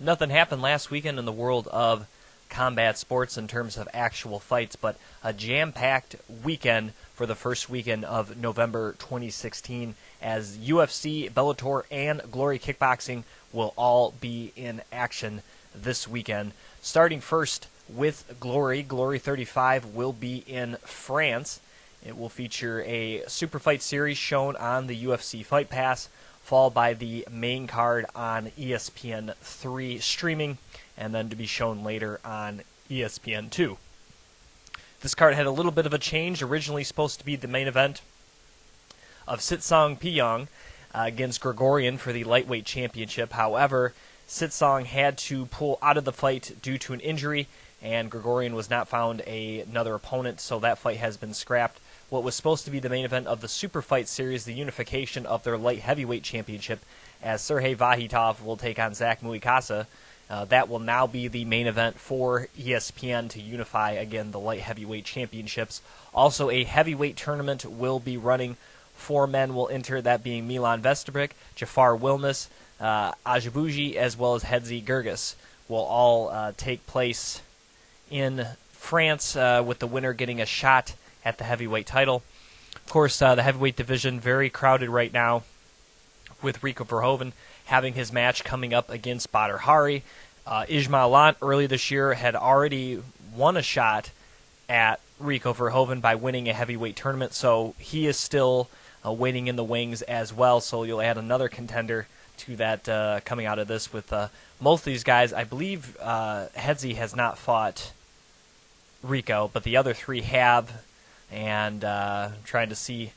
nothing happened last weekend in the world of combat sports in terms of actual fights, but a jam-packed weekend for the first weekend of November 2016 as UFC, Bellator, and Glory Kickboxing will all be in action this weekend. Starting first with Glory 35 will be in France. It will feature a super fight series shown on the UFC Fight Pass, followed by the main card on ESPN 3 streaming, and then to be shown later on ESPN 2. This card had a little bit of a change, originally supposed to be the main event of Sitsong Piyong against Gregorian for the lightweight championship. However, Sitsong had to pull out of the fight due to an injury, and Gregorian was not found another opponent, so that fight has been scrapped. What was supposed to be the main event of the Super Fight Series, the unification of their light heavyweight championship, as Sergey Vahitov will take on Zach Muikasa. That will now be the main event for ESPN to unify, again, the light heavyweight championships. Also, a heavyweight tournament will be running. 4 men will enter, that being Milan Vesterbrich, Jafar Wilnis, Ajabuji, as well as Hedzi Gergis, will all take place in France, with the winner getting a shot at the heavyweight title. Of course, the heavyweight division very crowded right now, with Rico Verhoeven having his match coming up against Badr Hari. Ismail Lant early this year had already won a shot at Rico Verhoeven by winning a heavyweight tournament, so he is still waiting in the wings as well, so you'll add another contender to that coming out of this with most of these guys. I believe Hedzi has not fought Rico, but the other 3 have, and trying to see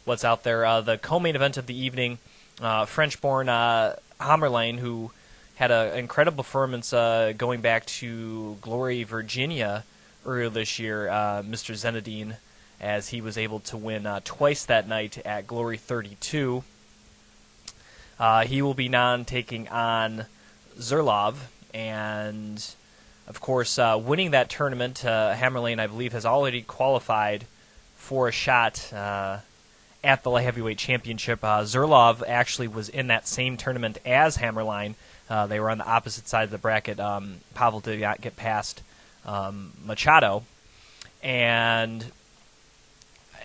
what's out there. The co-main event of the evening, French-born Hammerlane, who had an incredible performance going back to Glory, Virginia earlier this year, Mr. Zenedine, as he was able to win twice that night at Glory 32. He will be taking on Zurlov, and of course, winning that tournament, Hammerlane, I believe, has already qualified for a shot at the light heavyweight championship. Zurlov actually was in that same tournament as Hammerline. They were on the opposite side of the bracket. Pavel did not get past Machado. And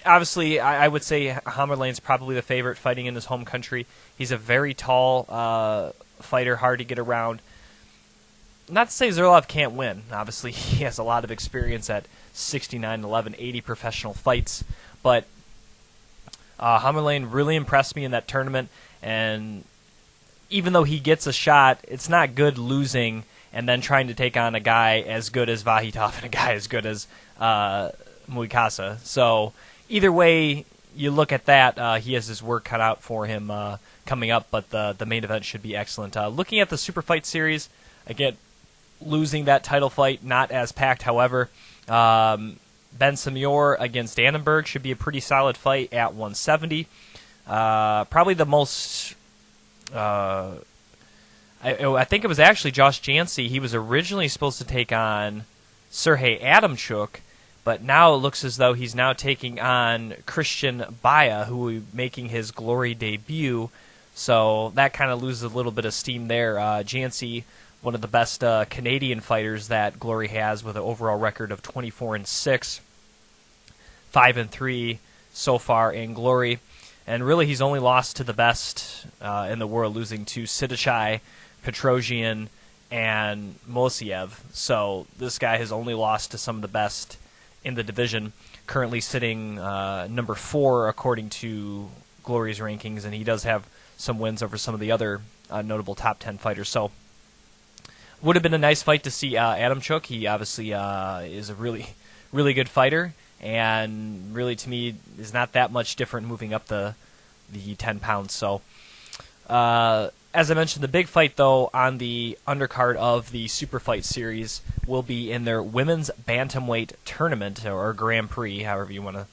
obviously, I would say Hammerlane's probably the favorite fighting in his home country. He's a very tall fighter, hard to get around. Not to say Zurlov can't win. Obviously, he has a lot of experience at 69, 11, 80 professional fights. But Hammerlane really impressed me in that tournament. And even though he gets a shot, it's not good losing and then trying to take on a guy as good as Vahitov and a guy as good as Muikasa. So either way you look at that, he has his work cut out for him coming up, but the main event should be excellent. Looking at the Super Fight Series, again, losing that title fight, not as packed, however. Ben Samior against Dannenberg should be a pretty solid fight at 170. Probably the most... I think it was actually Josh Jancy. He was originally supposed to take on Sergey Adamchuk, but now it looks as though he's now taking on Christian Baya, who will be making his Glory debut. So that kind of loses a little bit of steam there. Jancy, one of the best Canadian fighters that Glory has, with an overall record of 24-6, 5-3 so far in Glory. And really, he's only lost to the best in the world, losing to Sidachai, Petrosian, and Mosiev. So this guy has only lost to some of the best in the division, currently sitting number 4 according to Glory's rankings, and he does have some wins over some of the other notable top 10 fighters. So would have been a nice fight to see Adamchuk. He obviously is a really, really good fighter, and really, to me, is not that much different moving up the 10 pounds. So, as I mentioned, the big fight, though, on the undercard of the Super Fight Series will be in their women's bantamweight tournament, or Grand Prix, however you want to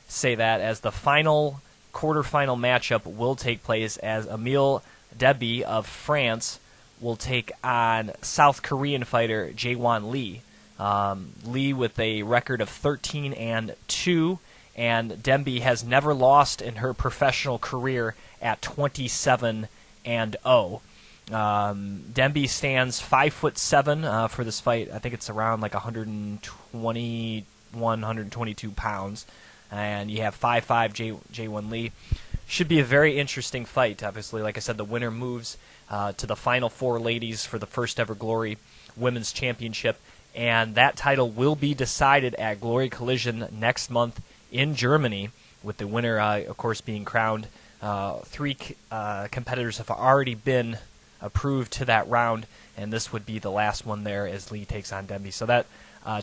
say that, as the final quarterfinal matchup will take place as Emile Deby of France will take on South Korean fighter Jaewon Lee. Lee with a record of 13-2, and Demby has never lost in her professional career at 27-0. Demby stands 5'7" for this fight. I think it's around like 121, 122 pounds. And you have 5'5" Jae-Won Lee. Should be a very interesting fight. Obviously, like I said, the winner moves to the final four ladies for the first ever Glory Women's Championship. And that title will be decided at Glory Collision next month in Germany, with the winner, of course, being crowned. Three competitors have already been approved to that round, and this would be the last one there as Lee takes on Demby. So that,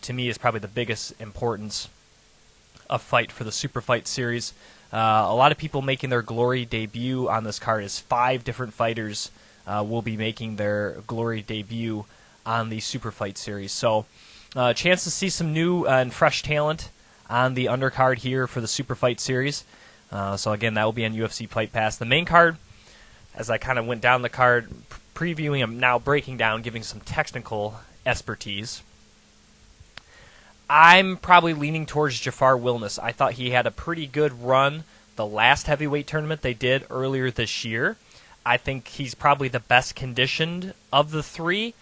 to me, is probably the biggest importance of fight for the Super Fight Series. A lot of people making their Glory debut on this card, as 5 different fighters will be making their Glory debut on the Super Fight Series. So, chance to see some new and fresh talent on the undercard here for the Super Fight Series. So again, that will be on UFC Fight Pass. The main card, as I kind of went down the card, previewing, I'm now breaking down, giving some technical expertise. I'm probably leaning towards Jafar Wilnis. I thought he had a pretty good run the last heavyweight tournament they did earlier this year. I think he's probably the best conditioned of the 3.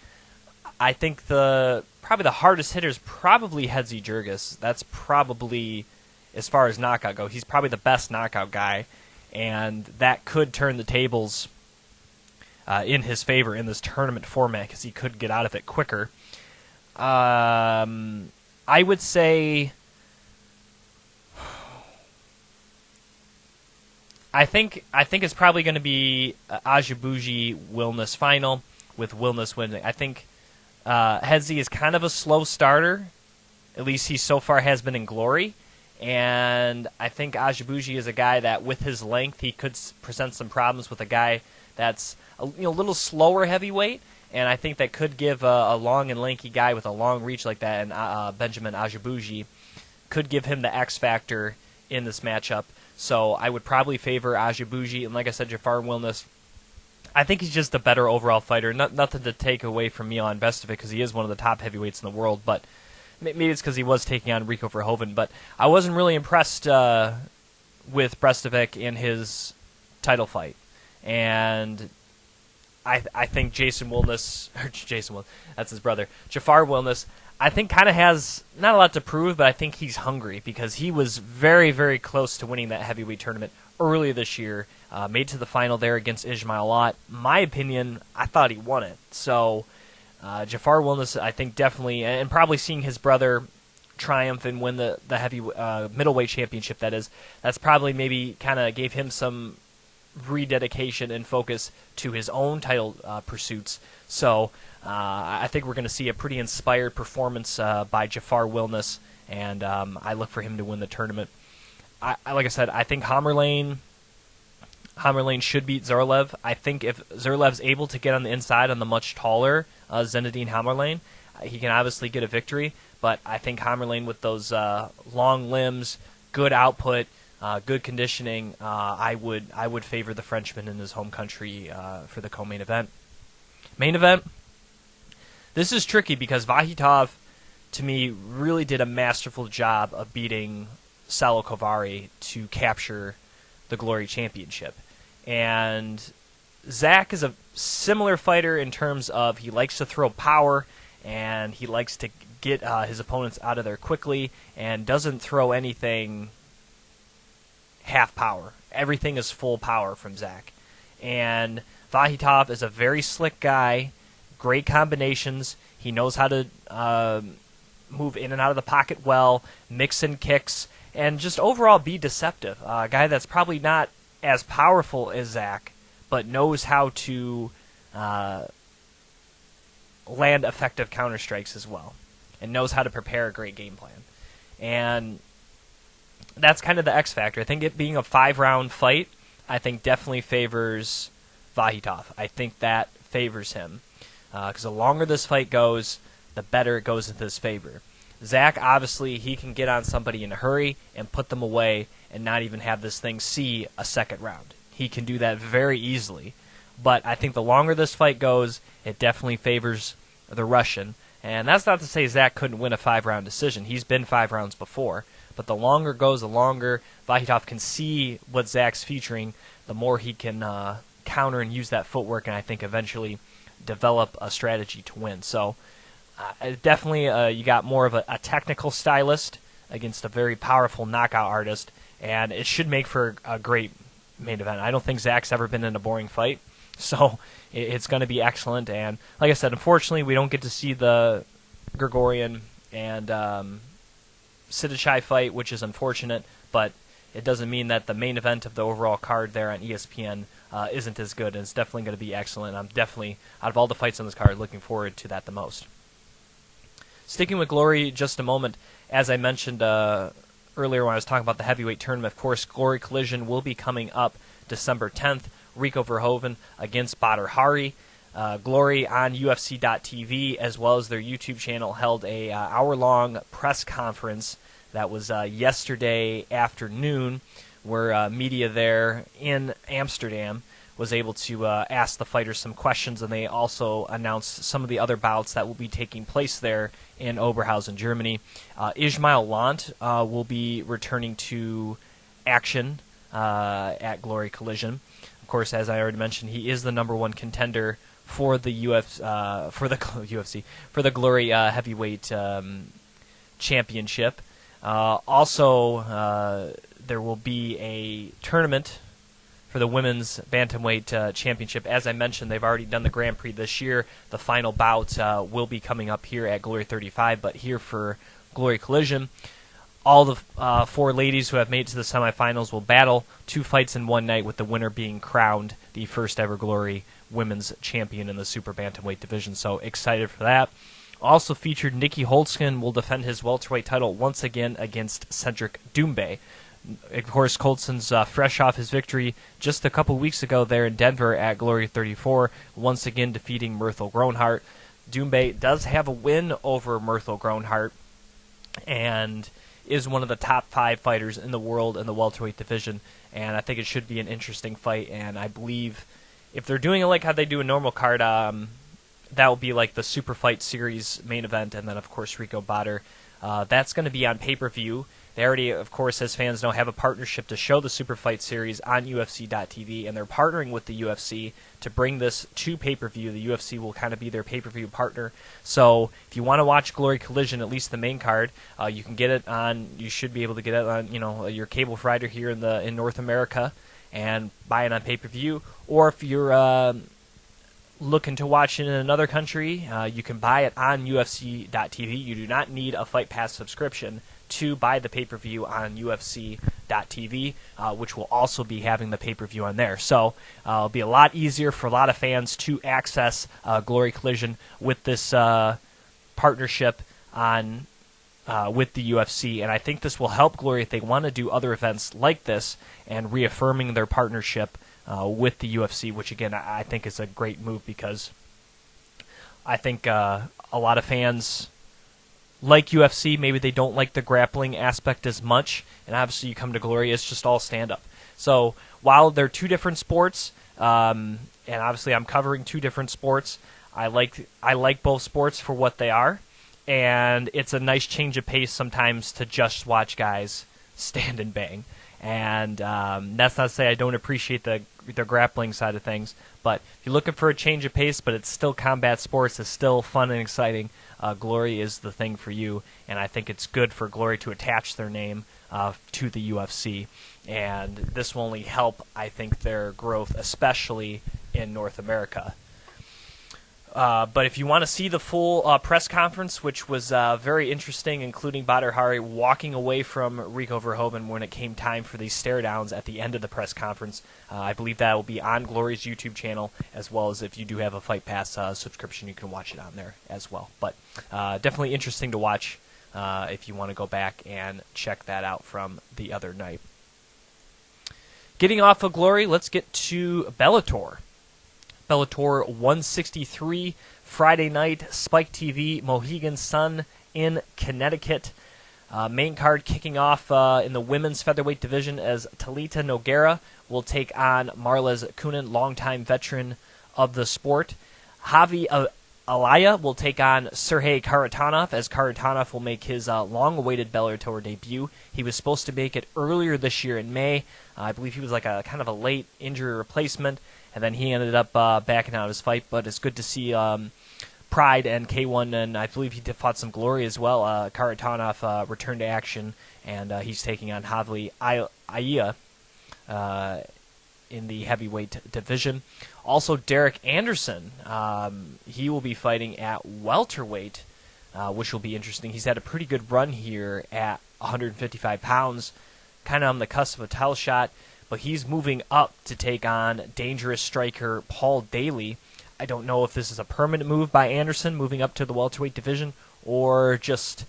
I think probably the hardest hitter is probably Hedzi Jurgis. That's probably, as far as knockout go, he's probably the best knockout guy, and that could turn the tables in his favor in this tournament format because he could get out of it quicker. I would say, I think it's probably going to be Ajibuji Wilnis final, with Wilnis winning. I think Hedzi is kind of a slow starter. At least he so far has been in Glory. And I think Ajibuji is a guy that, with his length, he could present some problems with a guy that's a little slower heavyweight. And I think that could give a long and lanky guy with a long reach like that, and Benjamin Ajibuji, could give him the X factor in this matchup. So I would probably favor Ajibuji. And like I said, Jafar Wilnis, I think he's just a better overall fighter. Nothing to take away from Milan Bestovic, because he is one of the top heavyweights in the world. But maybe it's because he was taking on Rico Verhoeven. But I wasn't really impressed with Bestovic in his title fight. And I think Jason Wilnis, that's his brother, Jafar Wilnis, I think kind of has not a lot to prove, but I think he's hungry, because he was very, very close to winning that heavyweight tournament earlier this year. Made to the final there against Ismail Lot. My opinion, I thought he won it. So Jafar Wilnis, I think definitely, and probably seeing his brother triumph and win the heavy middleweight championship, that's probably maybe kind of gave him some rededication and focus to his own title pursuits. So I think we're going to see a pretty inspired performance by Jafar Wilnis, and I look for him to win the tournament. Like I said, I think Hammerlane should beat Zurlev. I think if Zurlev's able to get on the inside on the much taller Zinedine Hammerlane, he can obviously get a victory. But I think Hammerlane, with those long limbs, good output, good conditioning, I would favor the Frenchman in his home country for the co-main event. Main event, this is tricky because Vahitov, to me, really did a masterful job of beating Salo Kovari to capture the Glory Championship. And Zach is a similar fighter in terms of he likes to throw power, and he likes to get his opponents out of there quickly, and doesn't throw anything half power. Everything is full power from Zach. And Vahitov is a very slick guy, great combinations. He knows how to move in and out of the pocket well, mix in kicks, and just overall be deceptive. A guy that's probably not as powerful as Zach, but knows how to land effective counter strikes as well, and knows how to prepare a great game plan. And that's kind of the X factor. I think it being a 5-round fight, I think definitely favors Vahitov. I think that favors him. Because the longer this fight goes, the better it goes in his favor. Zach, obviously, he can get on somebody in a hurry and put them away and not even have this thing see a second round. He can do that very easily. But I think the longer this fight goes, it definitely favors the Russian. And that's not to say Zach couldn't win a 5-round decision. He's been 5 rounds before. But the longer it goes, the longer Vahitov can see what Zach's featuring, the more he can counter and use that footwork, and I think eventually develop a strategy to win. So definitely you got more of a technical stylist against a very powerful knockout artist, and it should make for a great main event. I don't think Zach's ever been in a boring fight, so it's going to be excellent. And like I said, unfortunately, we don't get to see the Gregorian and Sidachai fight, which is unfortunate, but it doesn't mean that the main event of the overall card there on ESPN isn't as good, and it's definitely going to be excellent. I'm definitely, out of all the fights on this card, looking forward to that the most. Sticking with Glory just a moment, as I mentioned earlier when I was talking about the heavyweight tournament, of course, Glory Collision will be coming up December 10th. Rico Verhoeven against Badr Hari. Glory on UFC.tv, as well as their YouTube channel, held a hour-long press conference that was yesterday afternoon, where media there in Amsterdam was able to ask the fighters some questions, and they also announced some of the other bouts that will be taking place there in Oberhausen, Germany. Ismail Lant will be returning to action at Glory Collision. Of course, as I already mentioned, he is the number one contender for the UFC for the Glory heavyweight championship. Also, there will be a tournament for the women's bantamweight championship. As I mentioned, they've already done the Grand Prix this year. The final bout will be coming up here at Glory 35, but here for Glory Collision, all the four ladies who have made it to the semifinals will battle 2 fights in one night, with the winner being crowned the first ever Glory women's champion in the super bantamweight division. So excited for that. Also featured Nicky Holtzkin will defend his welterweight title once again against Cedric Doumbé. Of course, Holtzkin's fresh off his victory just a couple weeks ago there in Denver at Glory 34, once again defeating Myrtle Groenhart. Doumbé does have a win over Myrtle Groenhart and is one of the top 5 fighters in the world in the welterweight division, and I think it should be an interesting fight. And I believe if they're doing it like how they do a normal card, that will be like the Super Fight Series main event, and then of course Rico Badr. That's going to be on pay-per-view. They already, of course, as fans know, have a partnership to show the Super Fight Series on UFC.tv, and they're partnering with the UFC to bring this to pay-per-view. The UFC will kind of be their pay-per-view partner. So if you want to watch Glory Collision, at least the main card, you can get it on. You should be able to get it on, your cable provider here in North America, and buy it on pay-per-view. Or if you're looking to watch it in another country, you can buy it on UFC.tv. You do not need a Fight Pass subscription to buy the pay-per-view on UFC.tv, which will also be having the pay-per-view on there. So it'll be a lot easier for a lot of fans to access Glory Collision with this partnership on with the UFC, and I think this will help Glory if they want to do other events like this, and reaffirming their partnership with the UFC, which again I think is a great move, because I think a lot of fans like UFC, maybe they don't like the grappling aspect as much, and obviously you come to Glory, it's just all stand-up. So while they're 2 different sports, and obviously I'm covering 2 different sports, I like both sports for what they are, and it's a nice change of pace sometimes to just watch guys stand and bang. And that's not to say I don't appreciate the grappling side of things, but if you're looking for a change of pace, but it's still combat sports, it's still fun and exciting, Glory is the thing for you, and I think it's good for Glory to attach their name to the UFC, and this will only help, I think, their growth, especially in North America. But if you want to see the full press conference, which was very interesting, including Badr Hari walking away from Rico Verhoeven when it came time for these stare downs at the end of the press conference, I believe that will be on Glory's YouTube channel, as well as if you do have a Fight Pass subscription, you can watch it on there as well. But definitely interesting to watch if you want to go back and check that out from the other night. Getting off of Glory, let's get to Bellator. Bellator 163, Friday night, Spike TV, Mohegan Sun in Connecticut. Main card kicking off in the women's featherweight division as Talita Nogueira will take on Marlez Kunin, longtime veteran of the sport. Javi Alaya will take on Sergey Karatanov, as Karatanov will make his long-awaited Bellator debut. He was supposed to make it earlier this year in May. I believe he was like a kind of a late injury replacement, and then he ended up backing out of his fight. But it's good to see Pride and K1, and I believe he fought some Glory as well. Karatanov returned to action, and he's taking on Havli Aya in the heavyweight division. Also, Derek Anderson, he will be fighting at welterweight, which will be interesting. He's had a pretty good run here at 155 pounds, kind of on the cusp of a title shot, but he's moving up to take on dangerous striker Paul Daly. I don't know if this is a permanent move by Anderson, moving up to the welterweight division, or just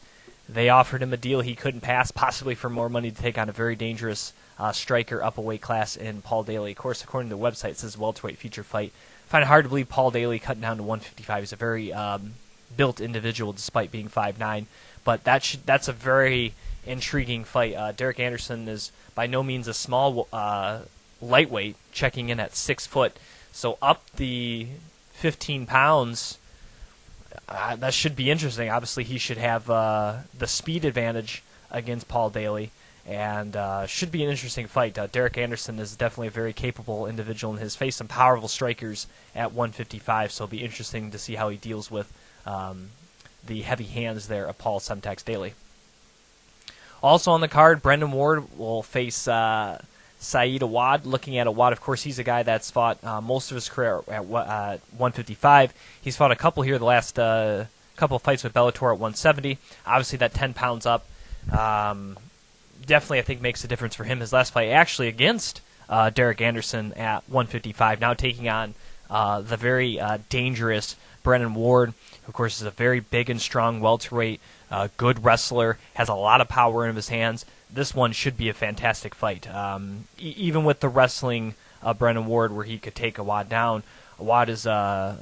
they offered him a deal he couldn't pass, possibly for more money to take on a very dangerous striker up a weight class in Paul Daly. Of course, according to the website, it says welterweight feature fight. I find it hard to believe Paul Daly cutting down to 155. He's a very built individual despite being 5'9", but that's a very intriguing fight. Derek Anderson is by no means a small lightweight, checking in at 6 foot, so up the 15 pounds, that should be interesting. Obviously, he should have the speed advantage against Paul Daly, and should be an interesting fight. Derek Anderson is definitely a very capable individual and has faced some powerful strikers at 155, so it'll be interesting to see how he deals with the heavy hands there of Paul Semtex Daly. Also on the card, Brendan Ward will face Saeed Awad. Looking at Awad, of course, he's a guy that's fought most of his career at 155. He's fought a couple here, the last couple of fights with Bellator at 170. Obviously, that 10 pounds up definitely, I think, makes a difference for him. His last fight actually against Derek Anderson at 155, now taking on the very dangerous Brendan Ward, who, of course, is a very big and strong welterweight, good wrestler, has a lot of power in his hands. This one should be a fantastic fight. Even with the wrestling of Brendan Ward, where he could take Awad down, Awad is, I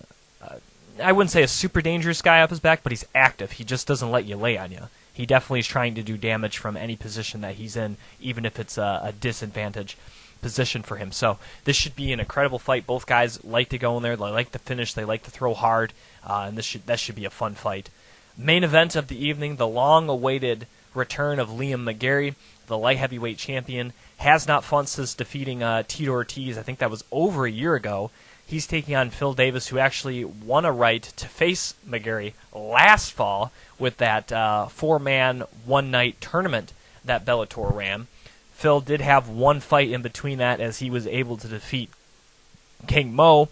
wouldn't say a super dangerous guy off his back, but he's active. He just doesn't let you lay on you. He definitely is trying to do damage from any position that he's in, even if it's a disadvantage position for him. So this should be an incredible fight. Both guys like to go in there. They like to finish. They like to throw hard, and that should be a fun fight. Main event of the evening, the long-awaited return of Liam McGarry, the light heavyweight champion, has not fought since defeating Tito Ortiz. I think that was over a year ago. He's taking on Phil Davis, who actually won a right to face McGarry last fall with that 4-man, one-night tournament that Bellator ran. Phil did have one fight in between that as he was able to defeat King Mo,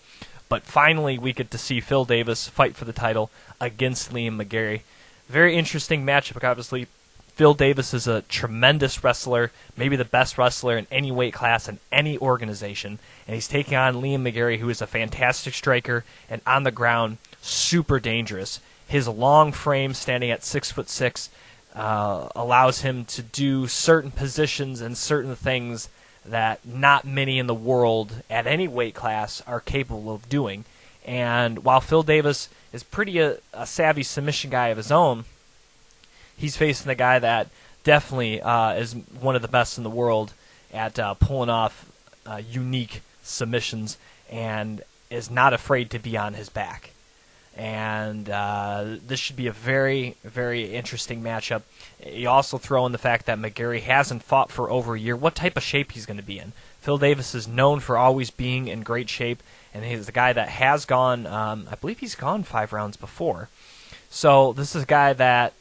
but finally we get to see Phil Davis fight for the title against Liam McGarry. Very interesting matchup, obviously. Phil Davis is a tremendous wrestler, maybe the best wrestler in any weight class in any organization, and he's taking on Liam McGarry, who is a fantastic striker and on the ground super dangerous. His long frame, standing at 6'6", allows him to do certain positions and certain things that not many in the world at any weight class are capable of doing. And while Phil Davis is pretty a savvy submission guy of his own, he's facing the guy that definitely is one of the best in the world at pulling off unique submissions and is not afraid to be on his back. And this should be a very, very interesting matchup. You also throw in the fact that McGarry hasn't fought for over a year. What type of shape he's going to be in? Phil Davis is known for always being in great shape, and he's the guy that has gone, I believe he's gone 5 rounds before. So this is a guy that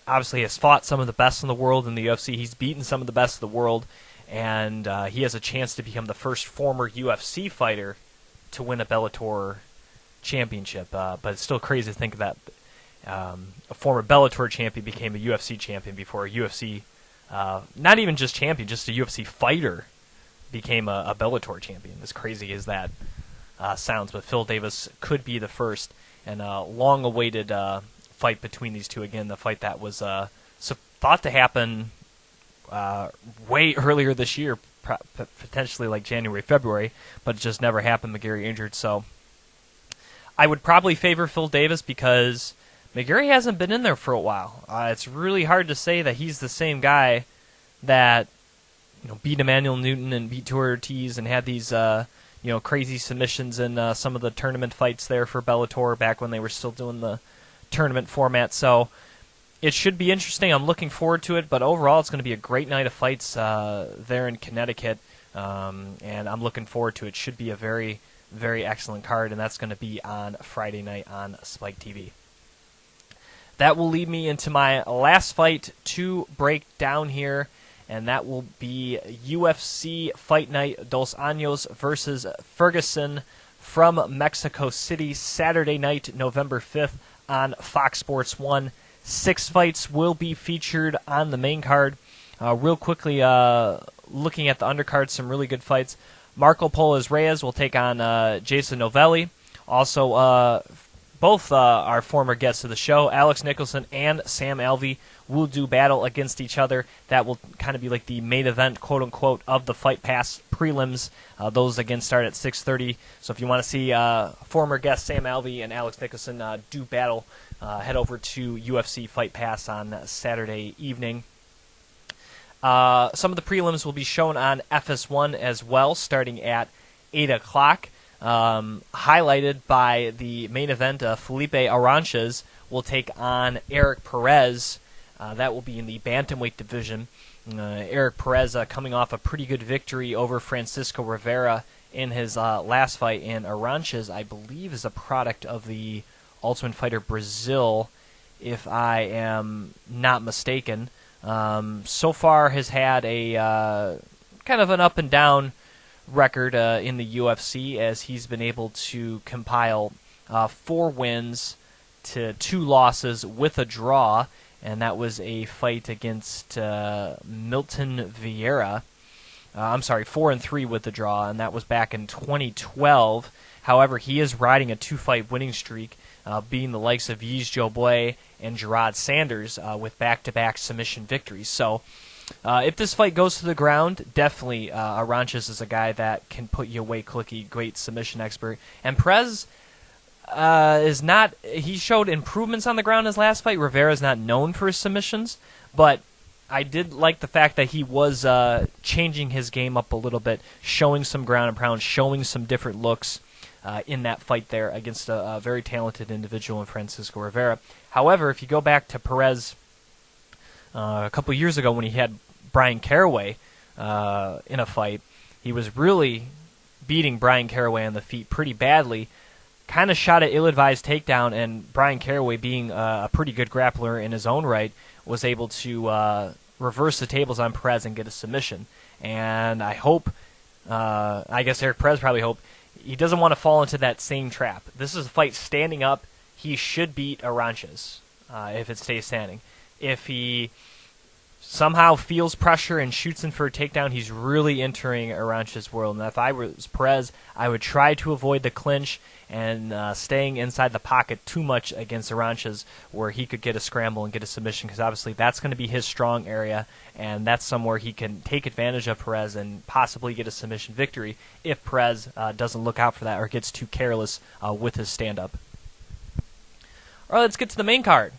obviously has fought some of the best in the world in the UFC. He's beaten some of the best in the world, and he has a chance to become the first former UFC fighter to win a Bellator championship. But it's still crazy to think that a former Bellator champion became a UFC champion before a UFC, not even just champion, just a UFC fighter became a Bellator champion. As crazy as that sounds, but Phil Davis could be the first, and a long-awaited fight between these two. Again, the fight that was thought to happen way earlier this year, potentially like January, February, but it just never happened. McGarry injured, so I would probably favor Phil Davis because McGarry hasn't been in there for a while. It's really hard to say that he's the same guy that beat Emmanuel Newton and beat Tito Ortiz and had these crazy submissions in some of the tournament fights there for Bellator back when they were still doing the tournament format. So it should be interesting. I'm looking forward to it, but overall it's going to be a great night of fights there in Connecticut, and I'm looking forward to it. It should be a very very excellent card, and that's going to be on Friday night on Spike TV. That will lead me into my last fight to break down here, and that will be UFC Fight Night Dos Anjos versus Ferguson from Mexico City, Saturday night, November 5th on Fox Sports 1. 6 fights will be featured on the main card. Real quickly, looking at the undercard, some really good fights. Marco Polas Reyes will take on Jason Novelli. Also, both our former guests of the show, Alex Nicholson and Sam Alvey, will do battle against each other. That will kind of be like the main event, quote-unquote, of the Fight Pass prelims. Those, again, start at 6:30. So if you want to see former guests Sam Alvey and Alex Nicholson do battle, head over to UFC Fight Pass on Saturday evening. Some of the prelims will be shown on FS1 as well, starting at 8 o'clock. Highlighted by the main event, Felipe Aranches will take on Eric Perez. That will be in the bantamweight division. Eric Perez coming off a pretty good victory over Francisco Rivera in his last fight, and Aranches, I believe, is a product of the Ultimate Fighter Brazil, if I am not mistaken. So far has had a kind of an up and down record in the UFC, as he's been able to compile 4 wins to 2 losses with a draw, and that was a fight against Milton Vieira. 4-3 with the draw, and that was back in 2012. However, he is riding a 2-fight winning streak, beating the likes of Yves Joboy and Gerard Sanders with back-to-back submission victories. So, if this fight goes to the ground, definitely Aranches is a guy that can put you away quickly, great submission expert. And Perez is not, he showed improvements on the ground his last fight. Rivera is not known for his submissions, but I did like the fact that he was changing his game up a little bit, showing some ground and pound, showing some different looks in that fight there against a very talented individual in Francisco Rivera. However, if you go back to Perez a couple years ago when he had Brian Caraway in a fight, he was really beating Brian Caraway on the feet pretty badly, kind of shot an ill-advised takedown, and Brian Caraway, being a pretty good grappler in his own right, was able to reverse the tables on Perez and get a submission. And I hope, I guess Eric Perez probably hoped, he doesn't want to fall into that same trap. This is a fight standing up. He should beat Aranches if it stays standing. If he somehow feels pressure and shoots in for a takedown, he's really entering Aranches' world. And if I was Perez, I would try to avoid the clinch and staying inside the pocket too much against Aranches, where he could get a scramble and get a submission, because obviously that's going to be his strong area, and that's somewhere he can take advantage of Perez and possibly get a submission victory if Perez doesn't look out for that or gets too careless with his stand-up. All right, let's get to the main card.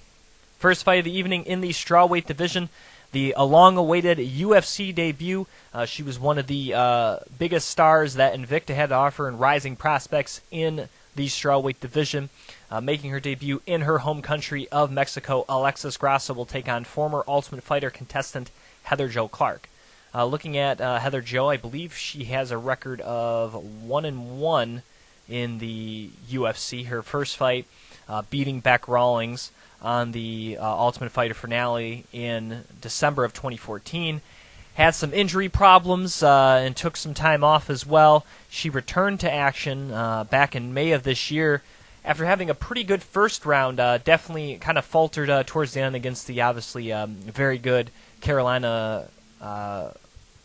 First fight of the evening in the strawweight division, the long-awaited UFC debut. She was one of the biggest stars that Invicta had to offer and rising prospects in the strawweight division. Making her debut in her home country of Mexico, Alexis Grasso will take on former Ultimate Fighter contestant Heather Jo Clark. Looking at Heather Jo, I believe she has a record of 1-1 in the UFC. Her first fight, beating Beck Rawlings on the Ultimate Fighter finale in December of 2014. Had some injury problems and took some time off as well. She returned to action back in May of this year after having a pretty good first round. Definitely kind of faltered towards the end against the obviously very good Carolina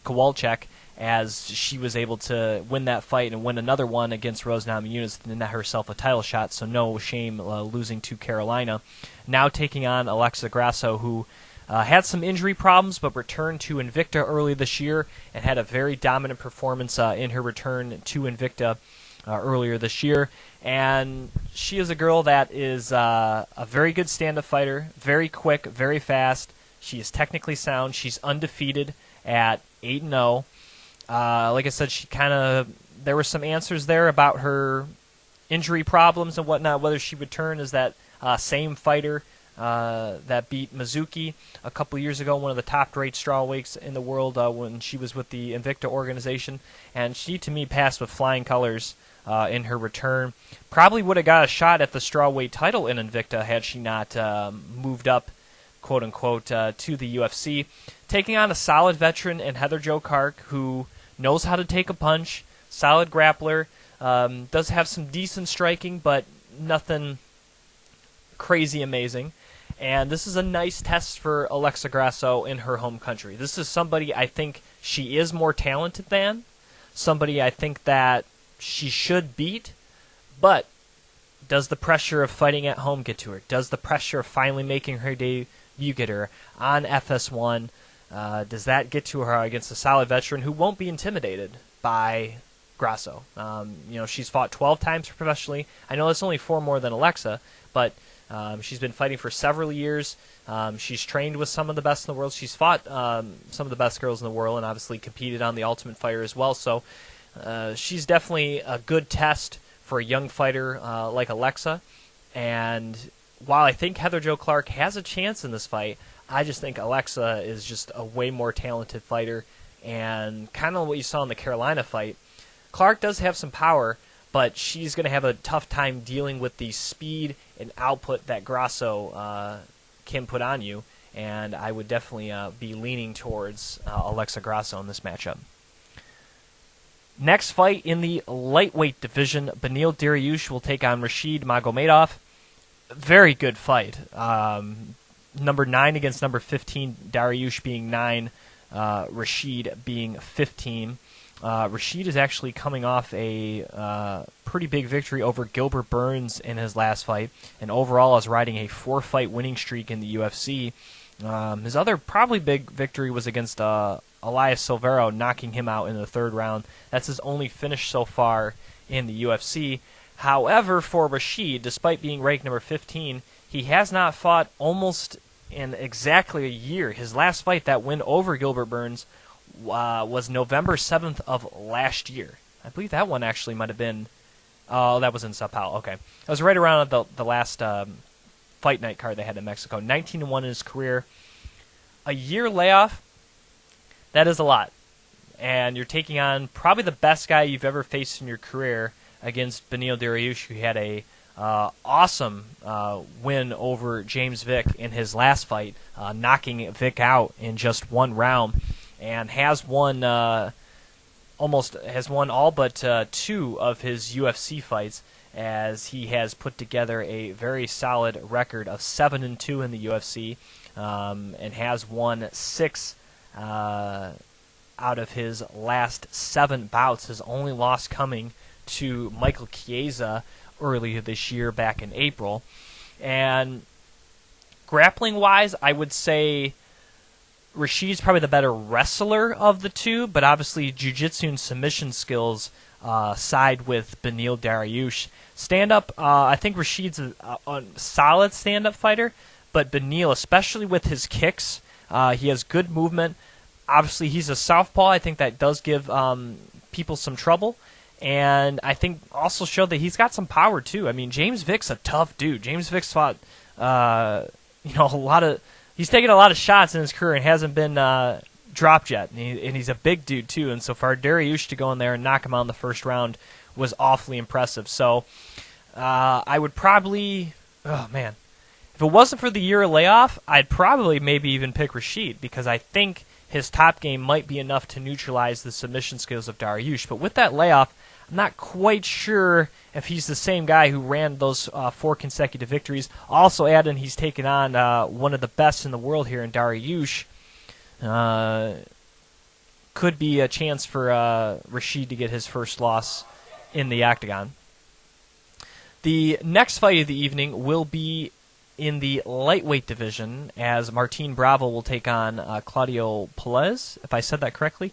Kowalczyk, as she was able to win that fight and win another one against Rose Namajunas and net herself a title shot, so no shame losing to Carolina. Now taking on Alexa Grasso, who had some injury problems but returned to Invicta early this year and had a very dominant performance in her return to Invicta earlier this year. And she is a girl that is a very good stand-up fighter, very quick, very fast. She is technically sound. She's undefeated at 8-0. Like I said, there were some answers there about her injury problems and whatnot, whether she would turn as that same fighter that beat Mizuki a couple years ago, one of the top-rated strawweights in the world when she was with the Invicta organization. And she, to me, passed with flying colors in her return. Probably would have got a shot at the strawweight title in Invicta had she not moved up, quote-unquote, to the UFC. Taking on a solid veteran in Heather Jo Clark, who knows how to take a punch, solid grappler, does have some decent striking, but nothing crazy amazing. And this is a nice test for Alexa Grasso in her home country. This is somebody I think she is more talented than, somebody I think that she should beat, but does the pressure of fighting at home get to her? Does the pressure of finally making her debut get her on FS1? Does that get to her against a solid veteran who won't be intimidated by Grasso? She's fought 12 times professionally. I know that's only 4 more than Alexa, but she's been fighting for several years. She's trained with some of the best in the world. She's fought some of the best girls in the world and obviously competed on The Ultimate Fighter as well. So she's definitely a good test for a young fighter like Alexa. And while I think Heather Jo Clark has a chance in this fight, I just think Alexa is just a way more talented fighter. And kind of what you saw in the Carolina fight, Clark does have some power, but she's going to have a tough time dealing with the speed and output that Grasso can put on you. And I would definitely be leaning towards Alexa Grasso in this matchup. Next fight in the lightweight division, Beneil Dariush will take on Rashid Magomedov. Very good fight. Number 9 against number 15, Dariush being 9, Rashid being 15. Rashid is actually coming off a pretty big victory over Gilbert Burns in his last fight, and overall is riding a 4-fight winning streak in the UFC. His other probably big victory was against Elias Silveiro, knocking him out in the 3rd round. That's his only finish so far in the UFC. However, for Rashid, despite being ranked number 15, he has not fought almost in exactly a year. His last fight, that win over Gilbert Burns, was November 7th of last year. I believe that one actually might have been... Oh, that was in Sao Paulo. Okay. That was right around the last fight night card they had in Mexico. 19-1 in his career. A year layoff, that is a lot. And you're taking on probably the best guy you've ever faced in your career against Beneil Dariush, who had a awesome win over James Vick in his last fight, knocking Vick out in just 1 round, and has won all but 2 of his UFC fights, as he has put together a very solid record of 7-2 in the UFC, and has won 6 out of his last 7 bouts. His only loss coming to Michael Chiesa earlier this year, back in April. And grappling-wise, I would say Rashid's probably the better wrestler of the 2, but obviously jiu-jitsu and submission skills side with Beneil Dariush. Stand-up, I think Rashid's a solid stand-up fighter, but Beneil, especially with his kicks, he has good movement. Obviously, he's a southpaw. I think that does give people some trouble. And I think also showed that he's got some power, too. I mean, James Vick's a tough dude. James Vick's fought, a lot of... He's taken a lot of shots in his career and hasn't been dropped yet. And he's a big dude, too. And so for Dariush to go in there and knock him out in the 1st round was awfully impressive. So I would probably... Oh, man. If it wasn't for the year layoff, I'd probably maybe even pick Rashid, because I think his top game might be enough to neutralize the submission skills of Dariush. But with that layoff, I'm not quite sure if he's the same guy who ran those 4 consecutive victories. Also add in he's taken on one of the best in the world here in Dariush. Could be a chance for Rashid to get his first loss in the octagon. The next fight of the evening will be in the lightweight division, as Martin Bravo will take on Claudio Pelez, if I said that correctly.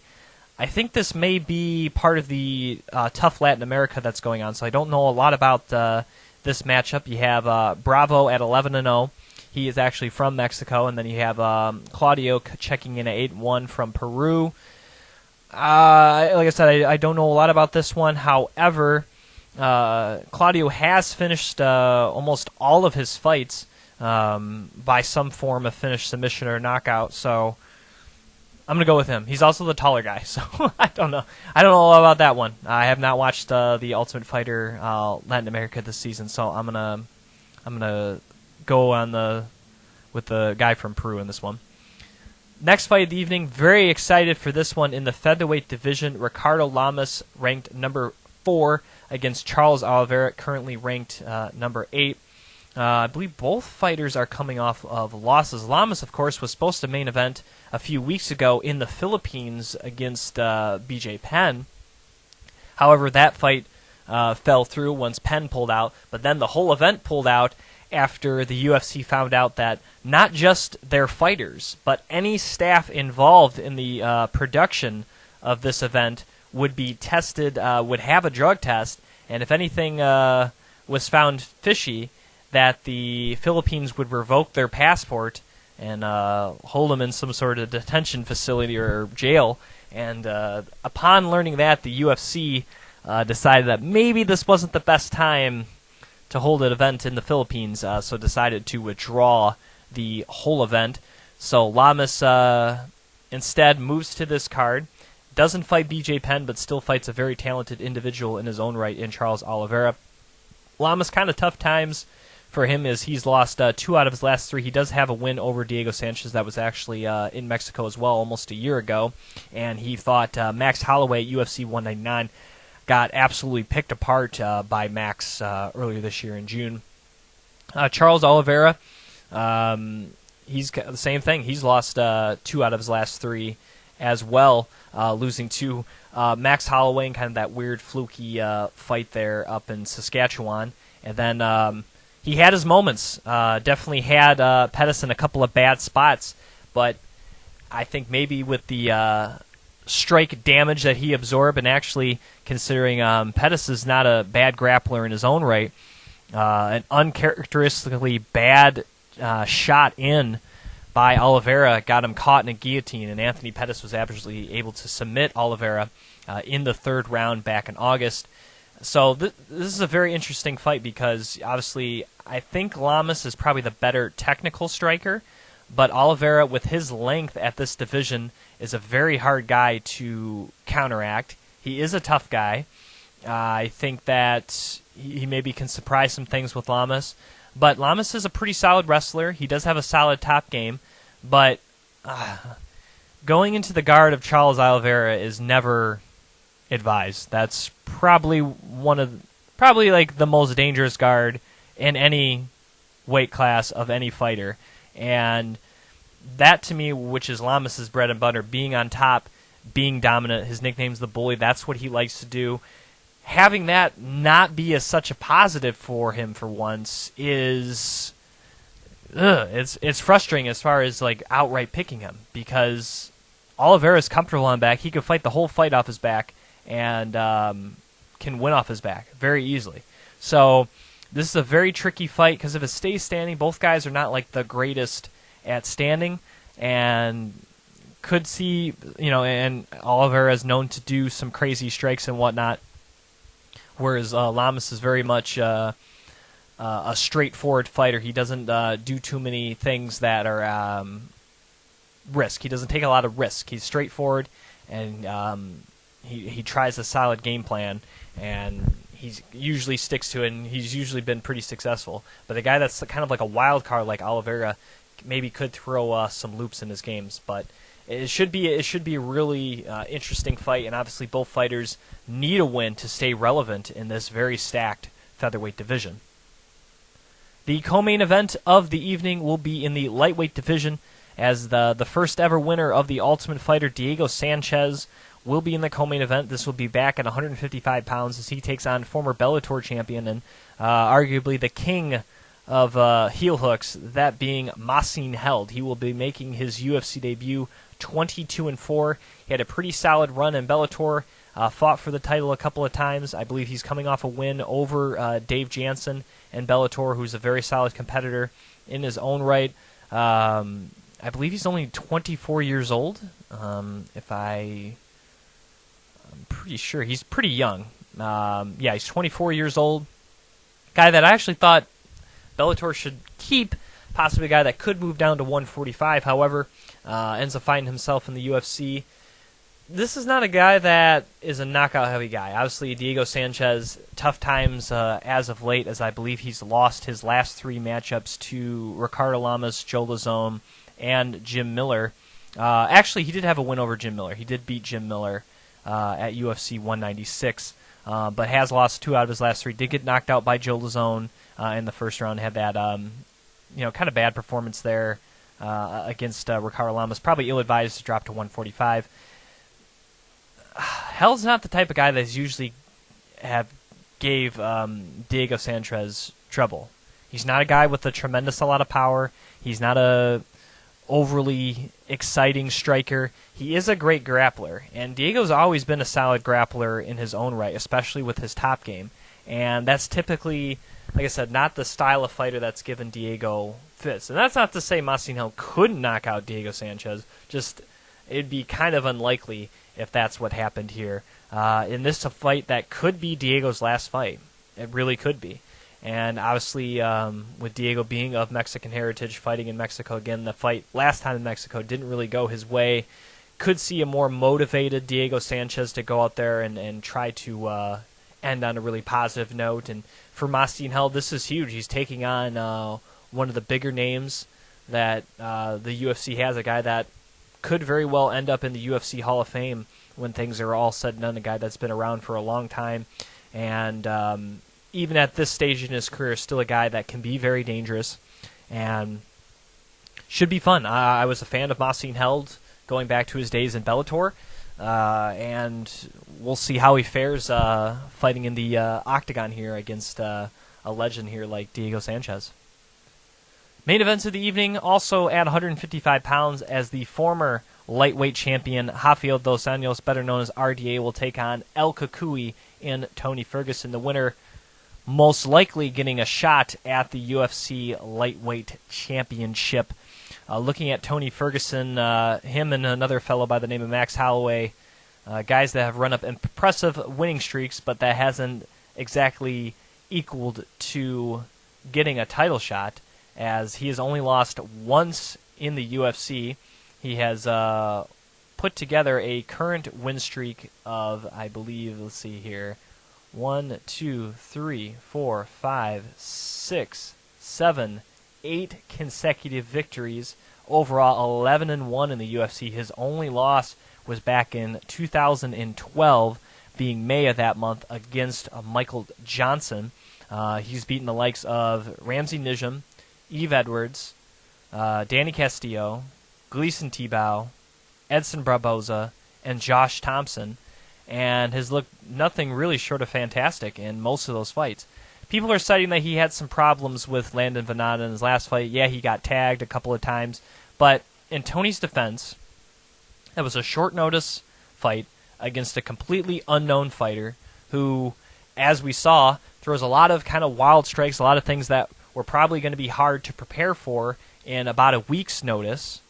I think this may be part of the Tough Latin America that's going on, so I don't know a lot about this matchup. You have Bravo at 11-0. He is actually from Mexico, and then you have Claudio checking in at 8-1 from Peru. Like I said, I don't know a lot about this one. However, Claudio has finished almost all of his fights by some form of finish, submission, or knockout. So I'm going to go with him. He's also the taller guy, so I don't know. I don't know about that one. I have not watched the Ultimate Fighter Latin America this season, so I'm gonna go with the guy from Peru in this one. Next fight of the evening, very excited for this one in the featherweight division. Ricardo Lamas ranked number 4 against Charles Oliveira, currently ranked number 8. I believe both fighters are coming off of losses. Lamas, of course, was supposed to main event a few weeks ago in the Philippines against BJ Penn. However, that fight fell through once Penn pulled out, but then the whole event pulled out after the UFC found out that not just their fighters, but any staff involved in the production of this event would be tested, would have a drug test, and if anything was found fishy, that the Philippines would revoke their passport and hold them in some sort of detention facility or jail. And upon learning that, the UFC decided that maybe this wasn't the best time to hold an event in the Philippines, so decided to withdraw the whole event. So Lamas instead moves to this card, doesn't fight BJ Penn, but still fights a very talented individual in his own right in Charles Oliveira. Lamas kind of tough times for him as he's lost 2 out of his last 3. He does have a win over Diego Sanchez that was actually in Mexico as well almost a year ago, and he fought Max Holloway at UFC 199. Got absolutely picked apart by Max earlier this year in June. Charles Oliveira, he's the same thing. He's lost 2 out of his last 3 as well, losing to Max Holloway in kind of that weird fluky fight there up in Saskatchewan. And then he had his moments. Definitely had Pettis in a couple of bad spots, but I think maybe with the strike damage that he absorbed, and actually considering Pettis is not a bad grappler in his own right, an uncharacteristically bad shot in by Oliveira got him caught in a guillotine, and Anthony Pettis was actually able to submit Oliveira in the 3rd round back in August. So this is a very interesting fight because obviously I think Lamas is probably the better technical striker, but Oliveira, with his length at this division, is a very hard guy to counteract. He is a tough guy. I think that he maybe can surprise some things with Lamas, but Lamas is a pretty solid wrestler. He does have a solid top game, but going into the guard of Charles Oliveira is never advised. That's probably like the most dangerous guard in any weight class of any fighter. And that, to me, which is Lamas' bread and butter, being on top, being dominant, his nickname's the Bully, that's what he likes to do. Having that not be such a positive for him for once is... it's frustrating as far as like outright picking him, because Oliveira's comfortable on back. He can fight the whole fight off his back and can win off his back very easily. So this is a very tricky fight because if it stays standing, both guys are not like the greatest at standing, and could see, and Oliveira is known to do some crazy strikes and whatnot, whereas Lamas is very much a straightforward fighter. He doesn't do too many things that are risk. He doesn't take a lot of risk. He's straightforward, and he tries a solid game plan, and he usually sticks to it, and he's usually been pretty successful. But a guy that's kind of like a wild card like Oliveira maybe could throw some loops in his games, but it should be a really interesting fight, and obviously both fighters need a win to stay relevant in this very stacked featherweight division. The co-main event of the evening will be in the lightweight division, as the first ever winner of the Ultimate Fighter, Diego Sanchez, will be in the co-main event. This will be back at 155 pounds as he takes on former Bellator champion and arguably the king of heel hooks, that being Masin Held. He will be making his UFC debut 22-4. He had a pretty solid run in Bellator, fought for the title a couple of times. I believe he's coming off a win over Dave Jansen in Bellator, who's a very solid competitor in his own right. I believe he's only 24 years old. I'm pretty sure he's pretty young. He's 24 years old. Guy that I actually thought Bellator should keep, possibly a guy that could move down to 145. However, ends up finding himself in the UFC. This is not a guy that is a knockout-heavy guy. Obviously, Diego Sanchez, tough times as of late, as I believe he's lost his last 3 matchups to Ricardo Lamas, Joe Lazone, and Jim Miller. Actually, he did have a win over Jim Miller. He did beat Jim Miller at UFC 196, but has lost 2 out of his last 3. Did get knocked out by Joe Lazone in the first round. Had that kind of bad performance there against Ricardo Lamas. Probably ill-advised to drop to 145. Hell's not the type of guy that's usually gave Diego Sanchez trouble. He's not a guy with a tremendous lot of power. He's not a overly exciting striker. He is a great grappler, and Diego's always been a solid grappler in his own right, especially with his top game. And that's typically, like I said, not the style of fighter that's given Diego fits. And that's not to say Masvidal couldn't knock out Diego Sanchez. Just it'd be kind of unlikely if that's what happened here. In this a fight that could be Diego's last fight. It really could be. And obviously, with Diego being of Mexican heritage, fighting in Mexico again, the fight last time in Mexico didn't really go his way. Could see a more motivated Diego Sanchez to go out there and try to end on a really positive note. And for Masvidal, this is huge. He's taking on one of the bigger names that the UFC has, a guy that could very well end up in the UFC Hall of Fame when things are all said and done, a guy that's been around for a long time. And even at this stage in his career, still a guy that can be very dangerous and should be fun. I was a fan of Masvidal going back to his days in Bellator, and we'll see how he fares fighting in the octagon here against a legend here like Diego Sanchez. Main events of the evening, also at 155 pounds, as the former lightweight champion Rafael dos Anjos, better known as RDA, will take on El Cucuy in Tony Ferguson. The winner most likely getting a shot at the UFC lightweight championship. Looking at Tony Ferguson, him and another fellow by the name of Max Holloway, guys that have run up impressive winning streaks, but that hasn't exactly equaled to getting a title shot, as he has only lost once in the UFC. He has put together a current win streak of, I believe, let's see here, 1, 2, 3, 4, 5, 6, 7, 8 consecutive victories. Overall, 11-1 in the UFC. His only loss was back in 2012, being May of that month, against Michael Johnson. He's beaten the likes of Ramsey Nijem, Eve Edwards, Danny Castillo, Gleason Tebow, Edson Barboza, and Josh Thompson, and has looked nothing really short of fantastic in most of those fights. People are citing that he had some problems with Landon Venata in his last fight. Yeah, he got tagged a couple of times, but in Tony's defense, that was a short notice fight against a completely unknown fighter who, as we saw, throws a lot of kind of wild strikes, a lot of things that were probably going to be hard to prepare for in about a week's notice,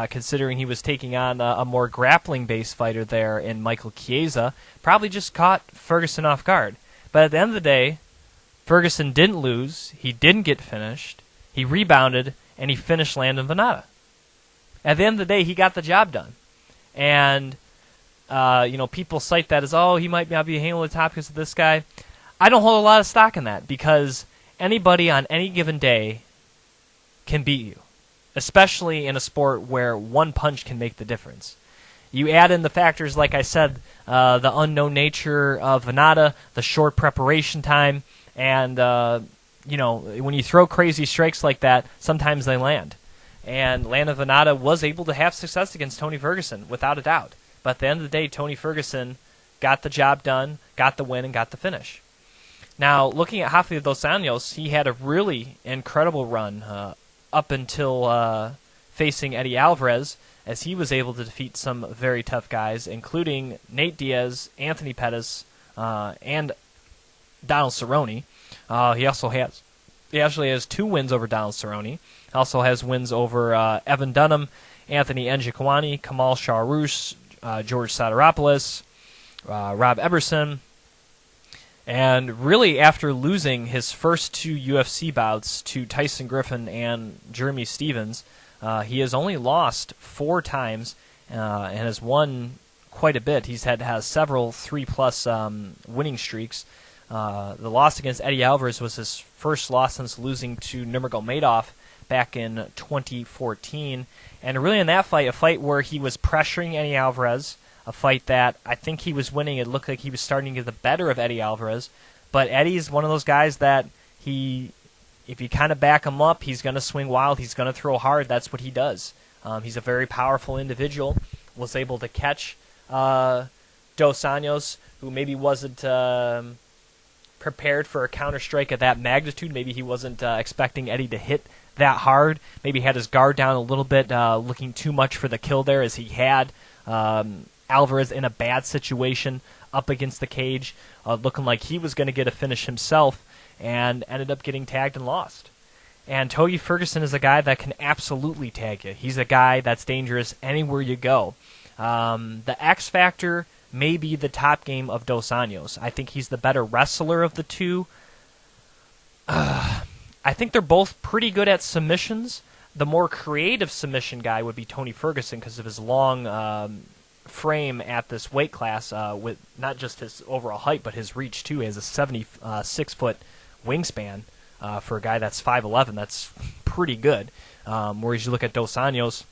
considering he was taking on a more grappling-based fighter there in Michael Chiesa. Probably just caught Ferguson off guard. But at the end of the day, Ferguson didn't lose, he didn't get finished, he rebounded, and he finished Landon Venata. At the end of the day, he got the job done. And, people cite that as, he might not be hanging with the top because of this guy. I don't hold a lot of stock in that, because anybody on any given day can beat you, especially in a sport where one punch can make the difference. You add in the factors, like I said, the unknown nature of Venata, the short preparation time, and, when you throw crazy strikes like that, sometimes they land. And Landon Venata was able to have success against Tony Ferguson, without a doubt. But at the end of the day, Tony Ferguson got the job done, got the win, and got the finish. Now, looking at Rafael dos Anjos, he had a really incredible run up until facing Eddie Alvarez, as he was able to defeat some very tough guys, including Nate Diaz, Anthony Pettis, and Donald Cerrone. He actually has 2 wins over Donald Cerrone. Also has wins over Evan Dunham, Anthony Njokuani, Kamal Shahroosh, George Sotiropoulos, Rob Eberson, And really, after losing his first 2 UFC bouts to Tyson Griffin and Jeremy Stevens, he has only lost 4 times and has won quite a bit. Has several 3-plus winning streaks. The loss against Eddie Alvarez was his first loss since losing to Nurmagomedov back in 2014. And really in that fight, a fight where he was pressuring Eddie Alvarez, a fight that I think he was winning. It looked like he was starting to get the better of Eddie Alvarez. But Eddie's one of those guys that if you kind of back him up, he's going to swing wild. He's going to throw hard. That's what he does. He's a very powerful individual. Was able to catch Dos Anjos, who maybe wasn't prepared for a counter strike of that magnitude. Maybe he wasn't expecting Eddie to hit that hard. Maybe had his guard down a little bit, looking too much for the kill there, as he had Alvarez in a bad situation up against the cage, looking like he was going to get a finish himself, and ended up getting tagged and lost. And Togi Ferguson is a guy that can absolutely tag you. He's a guy that's dangerous anywhere you go. The X Factor may be the top game of Dos Anjos. I think he's the better wrestler of the two. I think they're both pretty good at submissions. The more creative submission guy would be Tony Ferguson because of his long frame at this weight class, with not just his overall height, but his reach too. He has a 76-foot wingspan for a guy that's 5'11". That's pretty good. Whereas you look at Dos Anjos,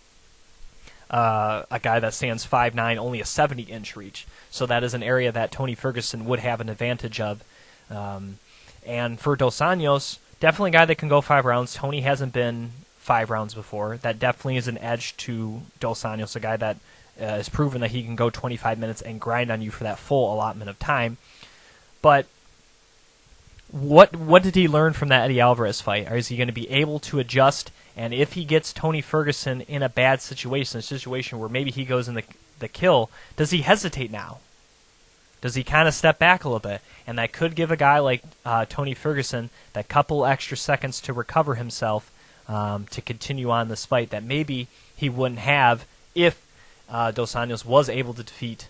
a guy that stands 5'9", only a 70-inch reach. So that is an area that Tony Ferguson would have an advantage of. And for Dos Anjos, definitely a guy that can go 5 rounds. Tony hasn't been 5 rounds before. That definitely is an edge to Dos Anjos, a guy that has proven that he can go 25 minutes and grind on you for that full allotment of time. But what did he learn from that Eddie Alvarez fight? Or is he going to be able to adjust? And if he gets Tony Ferguson in a bad situation, a situation where maybe he goes in the kill, does he hesitate now? Does he kind of step back a little bit? And that could give a guy like Tony Ferguson that couple extra seconds to recover himself to continue on this fight that maybe he wouldn't have if Dos Anjos was able to defeat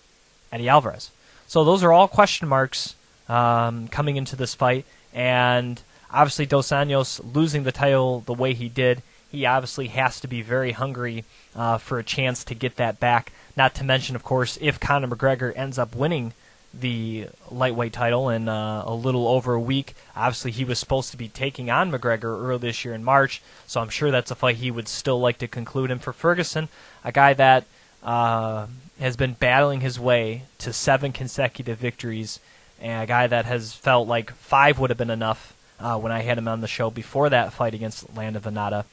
Eddie Alvarez. So those are all question marks coming into this fight. And obviously Dos Anjos losing the title the way he did, he obviously has to be very hungry for a chance to get that back. Not to mention, of course, if Conor McGregor ends up winning the lightweight title in a little over a week. Obviously, he was supposed to be taking on McGregor earlier this year in March, so I'm sure that's a fight he would still like to conclude. And for Ferguson, a guy that has been battling his way to 7 consecutive victories, and a guy that has felt like 5 would have been enough when I had him on the show before that fight against Landa Venata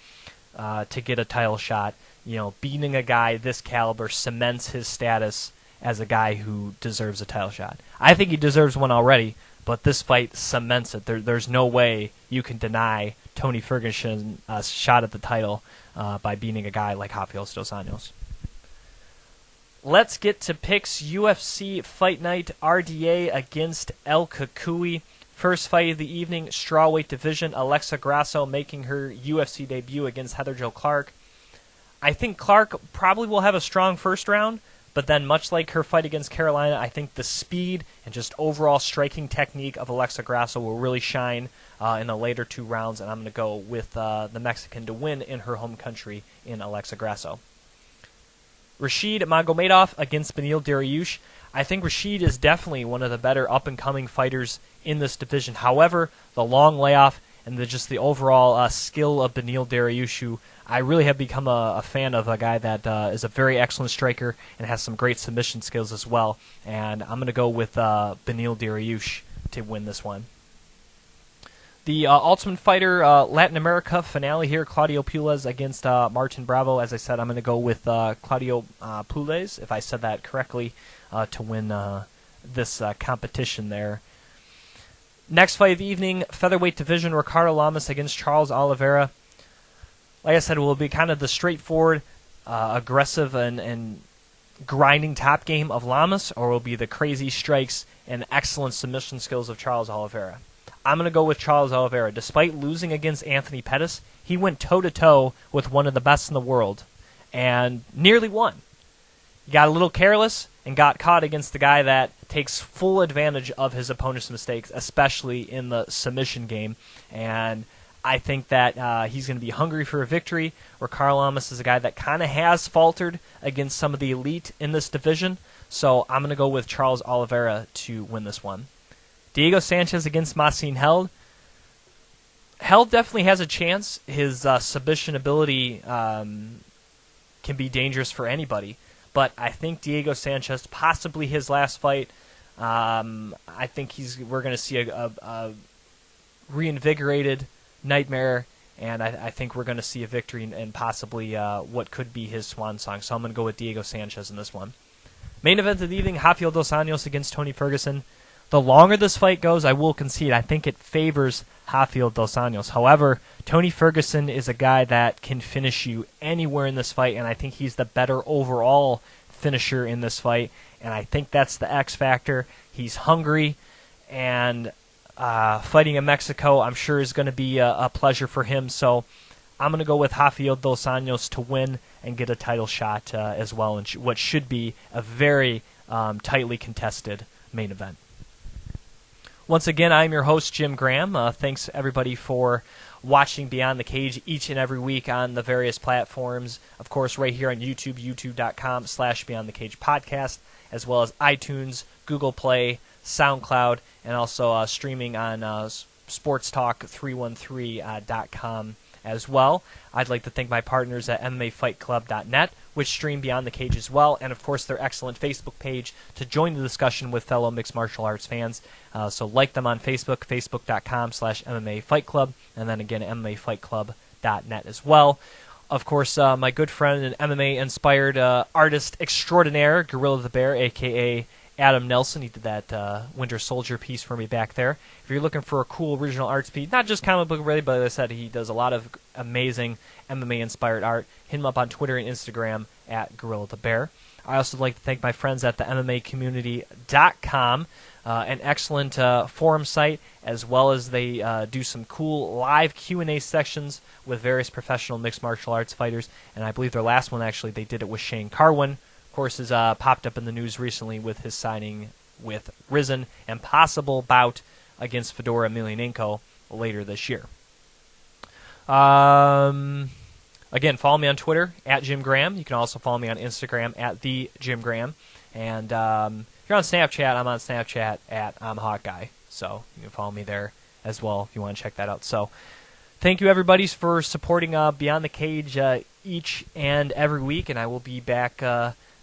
to get a title shot. You know, beating a guy this caliber cements his status as a guy who deserves a title shot. I think he deserves one already, but this fight cements it. There's no way you can deny Tony Ferguson a shot at the title by beating a guy like Rafael Dos Anjos. Let's get to picks. UFC Fight Night, RDA against El Cucuy. First fight of the evening, strawweight division, Alexa Grasso making her UFC debut against Heather Jo Clark. I think Clark probably will have a strong first round, but then much like her fight against Carolina, I think the speed and just overall striking technique of Alexa Grasso will really shine in the later 2 rounds, and I'm going to go with the Mexican to win in her home country in Alexa Grasso. Rashid Magomedov against Beneil Dariush. I think Rashid is definitely one of the better up-and-coming fighters in this division. However, the long layoff and just the overall skill of Beneil Dariush, who I really have become a fan of, a guy that is a very excellent striker and has some great submission skills as well. And I'm going to go with Beneil Dariush to win this one. The Ultimate Fighter Latin America finale here, Claudio Puelles against Martin Bravo. As I said, I'm going to go with Claudio Puelles, if I said that correctly, to win this competition there. Next fight of the evening, featherweight division, Ricardo Lamas against Charles Oliveira. Like I said, it will be kind of the straightforward, aggressive, and grinding top game of Lamas, or will be the crazy strikes and excellent submission skills of Charles Oliveira. I'm going to go with Charles Oliveira. Despite losing against Anthony Pettis, he went toe-to-toe with one of the best in the world and nearly won. He got a little careless, and got caught against the guy that takes full advantage of his opponent's mistakes, especially in the submission game. And I think that he's going to be hungry for a victory, where Carl Lamas is a guy that kind of has faltered against some of the elite in this division. So I'm going to go with Charles Oliveira to win this one. Diego Sanchez against Marcin Held. Held definitely has a chance. His submission ability can be dangerous for anybody. But I think Diego Sanchez, possibly his last fight, I think we're going to see a reinvigorated Nightmare, and I think we're going to see a victory and possibly what could be his swan song. So I'm going to go with Diego Sanchez in this one. Main event of the evening, Rafael dos Anjos against Tony Ferguson. The longer this fight goes, I will concede, I think it favors Rafael dos Anjos. However, Tony Ferguson is a guy that can finish you anywhere in this fight, and I think he's the better overall finisher in this fight, and I think that's the X factor. He's hungry, and fighting in Mexico, I'm sure, is going to be a pleasure for him. So I'm going to go with Rafael dos Anjos to win and get a title shot as well, in what should be a very tightly contested main event. Once again, I'm your host, Jim Graham. Thanks, everybody, for watching Beyond the Cage each and every week on the various platforms. Of course, right here on YouTube, youtube.com/Beyond the Cage podcast, as well as iTunes, Google Play, SoundCloud, and also streaming on sportstalk313.com as well. I'd like to thank my partners at MMAFightClub.net, which stream Beyond the Cage as well, and of course their excellent Facebook page to join the discussion with fellow mixed martial arts fans. So like them on Facebook, facebook.com/MMAFightClub, and then again MMAFightClub.net as well. Of course, my good friend and MMA-inspired artist extraordinaire, Gorilla the Bear, a.k.a. Adam Nelson. He did that Winter Soldier piece for me back there. If you're looking for a cool original art piece, not just comic book related, but as I said, he does a lot of amazing MMA-inspired art. Hit him up on Twitter and Instagram at Gorilla the Bear. I also like to thank my friends at the MMAcommunity.com, an excellent forum site, as well as they do some cool live Q&A sections with various professional mixed martial arts fighters. And I believe their last one, actually, they did it with Shane Carwin. Of course, has popped up in the news recently with his signing with Rizin and possible bout against Fedor Emelianenko later this year. Again, follow me on Twitter at Jim Graham. You can also follow me on Instagram at the Jim Graham. And if you're on Snapchat, I'm on Snapchat at I'm Hawkeye. So you can follow me there as well if you want to check that out. So thank you, everybody, for supporting Beyond the Cage each and every week, and I will be back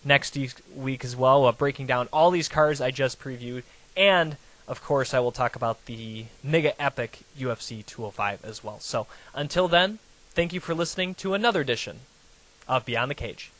next week as well, breaking down all these cards I just previewed, and of course I will talk about the mega epic UFC 205 as well. So until then, thank you for listening to another edition of Beyond the Cage.